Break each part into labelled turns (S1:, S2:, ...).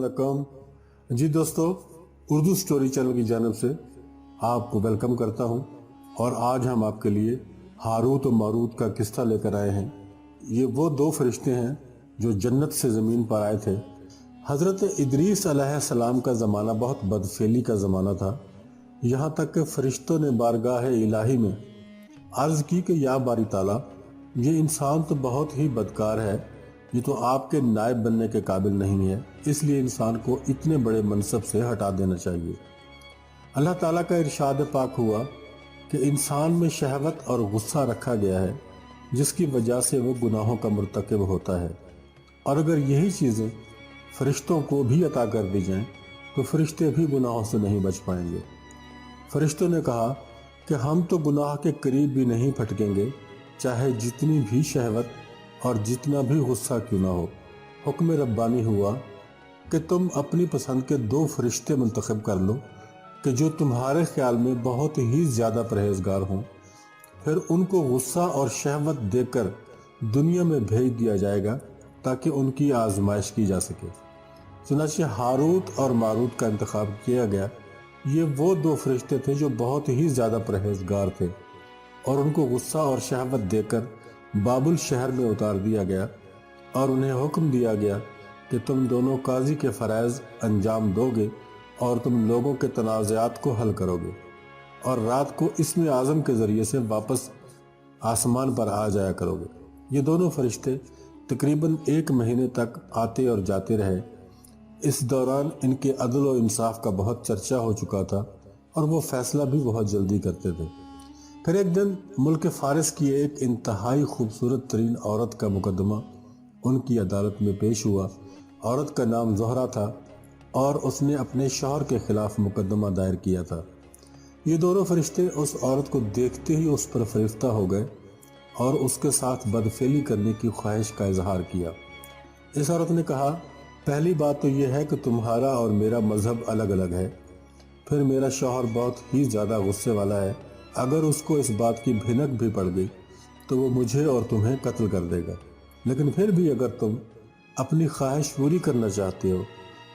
S1: अस्सलामुअलैकुम जी दोस्तों, Urdu story channel की जानिब से आपको वेलकम करता हूं। और आज हम आपके लिए हारूत और मारूत का किस्सा लेकर आए हैं। ये वो दो फरिश्ते हैं जो जन्नत से ज़मीन पर आए थे। हज़रत इदरीस अलैहिस्सलाम का ज़माना बहुत बदफेली का ज़माना था। यहाँ तक कि फरिश्तों ने बारगाह इलाही में अर्ज़ की कि या बारी ताला, ये इंसान तो बहुत ही बदकार है, ये तो आपके नायब बनने के काबिल नहीं है, इसलिए इंसान को इतने बड़े मनसब से हटा देना चाहिए। अल्लाह ताला का इरशाद पाक हुआ कि इंसान में शहवत और गुस्सा रखा गया है, जिसकी वजह से वो गुनाहों का मुर्तकिब होता है। और अगर यही चीज़ें फरिश्तों को भी अता कर दी जाएं, तो फरिश्ते भी गुनाहों से नहीं बच पाएंगे। फरिश्तों ने कहा कि हम तो गुनाह के करीब भी नहीं फटकेंगे, चाहे जितनी भी शहवत और जितना भी गुस्सा क्यों ना हो। हुक्म रब्बानी हुआ कि तुम अपनी पसंद के दो फरिश्ते मुंतखब कर लो कि जो तुम्हारे ख्याल में बहुत ही ज़्यादा परहेजगार हों। फिर उनको गुस्सा और शहवत देकर दुनिया में भेज दिया जाएगा ताकि उनकी आजमाइश की जा सके। चुनांचे हारूत और मारूत का इंतखाब किया गया। ये वो दो फरिश्ते थे जो बहुत ही ज़्यादा परहेजगार थे, और उनको गुस्सा और शहवत देकर बाबुल शहर में उतार दिया गया और उन्हें हुक्म दिया गया कि तुम दोनों काजी के फ़राइज़ अंजाम दोगे और तुम लोगों के तनाज़ात को हल करोगे और रात को इस्म आज़म के ज़रिए से वापस आसमान पर आ जाया करोगे। ये दोनों फरिश्ते तकरीबन 1 महीने तक आते और जाते रहे। इस दौरान इनके अदल और इंसाफ का बहुत चर्चा हो चुका था और वो फैसला भी बहुत जल्दी करते थे। फिर एक दिन मुल्क फारिस की एक इंतहाई खूबसूरत तरीन औरत का मुकदमा उनकी अदालत में पेश हुआ। औरत का नाम ज़ोहरा था और उसने अपने शौहर के खिलाफ मुकदमा दायर किया था। ये दोनों फरिश्ते उस औरत को देखते ही उस पर फरिश्ता हो गए और उसके साथ बदफेली करने की ख्वाहिश का इजहार किया। इस औरत ने कहा, पहली बात तो यह है कि तुम्हारा और मेरा मजहब अलग अलग है। फिर मेरा शौहर बहुत ही ज़्यादा गुस्से वाला है, अगर उसको इस बात की भिनक भी पड़ गई तो वो मुझे और तुम्हें कत्ल कर देगा। लेकिन फिर भी अगर तुम अपनी ख्वाहिश पूरी करना चाहते हो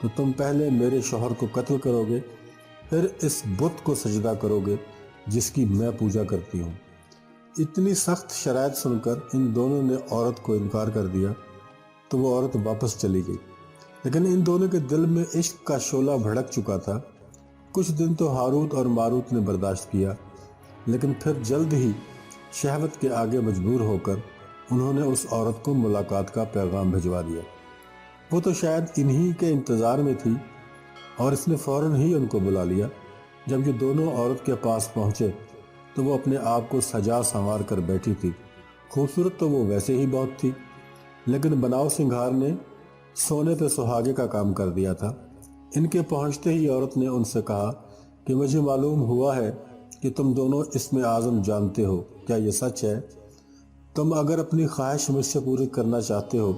S1: तो तुम पहले मेरे शौहर को कत्ल करोगे, फिर इस बुत को सजदा करोगे जिसकी मैं पूजा करती हूँ। इतनी सख्त शराइत सुनकर इन दोनों ने औरत को इनकार कर दिया तो वो औरत वापस चली गई। लेकिन इन दोनों के दिल में इश्क का शोला भड़क चुका था। कुछ दिन तो हारूत और मारूत ने बर्दाश्त किया, लेकिन फिर जल्द ही शहवत के आगे मजबूर होकर उन्होंने उस औरत को मुलाकात का पैगाम भिजवा दिया। वो तो शायद इन्हीं के इंतज़ार में थी और इसने फ़ौरन ही उनको बुला लिया। जब ये दोनों औरत के पास पहुँचे तो वो अपने आप को सजा संवार कर बैठी थी। खूबसूरत तो वो वैसे ही बहुत थी, लेकिन बनाव सिंगार ने सोने पे सुहागे का काम कर दिया था। इनके पहुँचते ही औरत ने उनसे कहा कि मुझे मालूम हुआ है कि तुम दोनों इस्म आज़म जानते हो, क्या ये सच है? तुम अगर अपनी ख्वाहिश मुझसे पूरी करना चाहते हो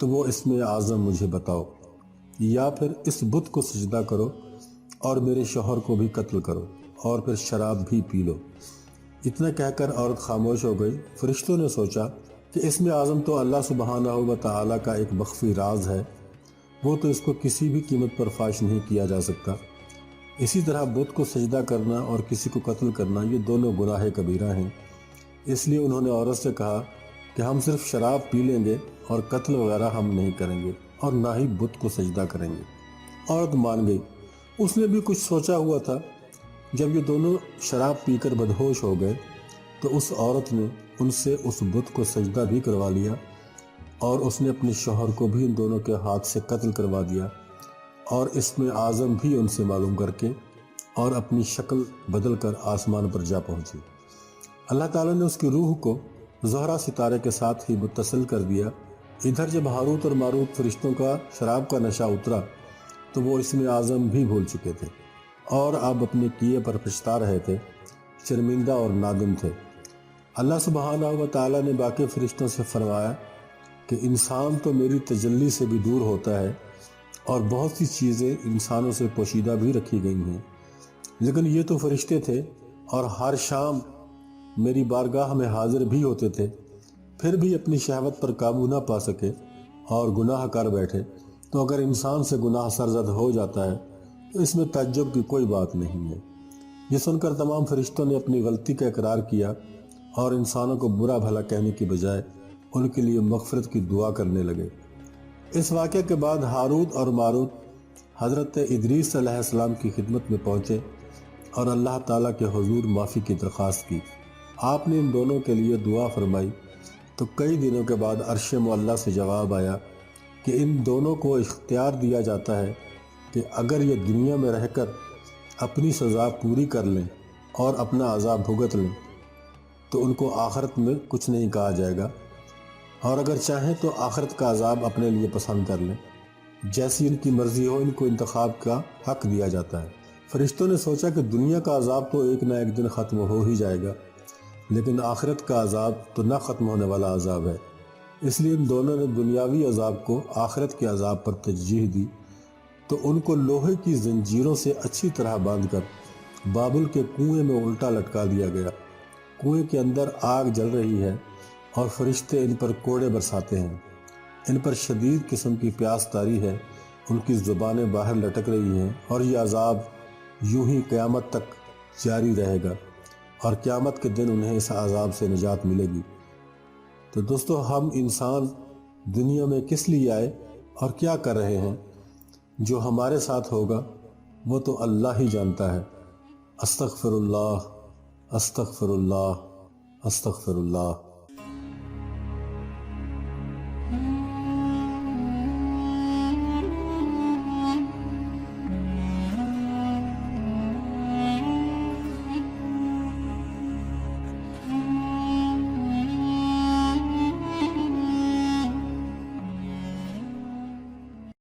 S1: तो वो इस्म आज़म मुझे बताओ, या फिर इस बुत को सजदा करो और मेरे शौहर को भी कत्ल करो और फिर शराब भी पी लो। इतना कहकर औरत खामोश हो गई। फरिश्तों ने सोचा कि इस्म आज़म तो अल्लाह सुब्हानहू व तआला का एक मख्फी राज है, वो तो इसको किसी भी कीमत पर फाश नहीं किया जा सकता। इसी तरह बुत को सजदा करना और किसी को कत्ल करना, ये दोनों गुनाह कबीरा हैं। इसलिए उन्होंने औरत से कहा कि हम सिर्फ शराब पी लेंगे और कत्ल वगैरह हम नहीं करेंगे और ना ही बुत को सजदा करेंगे। औरत मान गई। उसने भी कुछ सोचा हुआ था। जब ये दोनों शराब पीकर बदहोश हो गए तो उस औरत ने उनसे उस बुत को सजदा भी करवा लिया और उसने अपने शौहर को भी इन दोनों के हाथ से कत्ल करवा दिया और इसमें आज़म भी उनसे मालूम करके और अपनी शक्ल बदल कर आसमान पर जा पहुंची। अल्लाह ताला ने उसकी रूह को ज़ोहरा सितारे के साथ ही मुत्तसिल कर दिया। इधर जब हारूत और मारूत फरिश्तों का शराब का नशा उतरा तो वो इसमें आज़म भी भूल चुके थे और अब अपने किए पर पछता रहे थे, शर्मिंदा और नादिम थे। अल्लाह सुब्हानहू व तआला ने बाकी फरिश्तों से फरमाया कि इंसान तो मेरी तजल्ली से भी दूर होता है और बहुत सी चीज़ें इंसानों से पोशीदा भी रखी गई हैं, लेकिन ये तो फरिश्ते थे और हर शाम मेरी बारगाह में हाजिर भी होते थे, फिर भी अपनी शहवत पर काबू ना पा सके और गुनाह कर बैठे تو اگر انسان سے گناہ سرزد ہو جاتا ہے تو اس میں تعجب کی کوئی بات نہیں ہے۔ یہ سن کر تمام فرشتوں نے اپنی غلطی کا اقرار کیا اور انسانوں کو برا بھلا کہنے کی بجائے ان کے لیے مغفرت کی دعا کرنے لگے۔ اس واقعے کے بعد ہاروت اور ماروت حضرت ادریس علیہ السلام کی خدمت میں پہنچے اور اللہ تعالیٰ کے حضور معافی کی درخواست کی۔ آپ نے ان دونوں کے لیے دعا فرمائی تو کئی دنوں کے بعد عرش معلیٰ سے جواب آیا کہ ان دونوں کو اختیار دیا جاتا ہے کہ اگر یہ دنیا میں رہ کر اپنی سزا پوری کر لیں اور اپنا عذاب بھگت لیں تو ان کو آخرت میں کچھ نہیں کہا جائے گا، اور اگر چاہیں تو آخرت کا عذاب اپنے لیے پسند کر لیں، جیسی ان کی مرضی ہو ان کو انتخاب کا حق دیا جاتا ہے۔ فرشتوں نے سوچا کہ دنیا کا عذاب تو ایک نہ ایک دن ختم ہو ہی جائے گا، لیکن آخرت کا عذاب تو نہ ختم ہونے والا عذاب ہے، اس لیے ان دونوں نے دنیاوی عذاب کو آخرت کے عذاب پر ترجیح دی۔ تو ان کو لوہے کی زنجیروں سے اچھی طرح باندھ کر بابل کے کنویں میں الٹا لٹکا دیا گیا۔ کنویں کے اندر آگ جل رہی ہے اور فرشتے ان پر کوڑے برساتے ہیں۔ ان پر شدید قسم کی پیاس طاری ہے، ان کی زبانیں باہر لٹک رہی ہیں، اور یہ عذاب یوں ہی قیامت تک جاری رہے گا، اور قیامت کے دن انہیں اس عذاب سے نجات ملے گی۔ تو دوستو، ہم انسان دنیا میں کس لیے آئے اور کیا کر رہے ہیں، جو ہمارے ساتھ ہوگا وہ تو اللہ ہی جانتا ہے۔ استغفر اللہ، استغفر اللہ، استغفر اللہ۔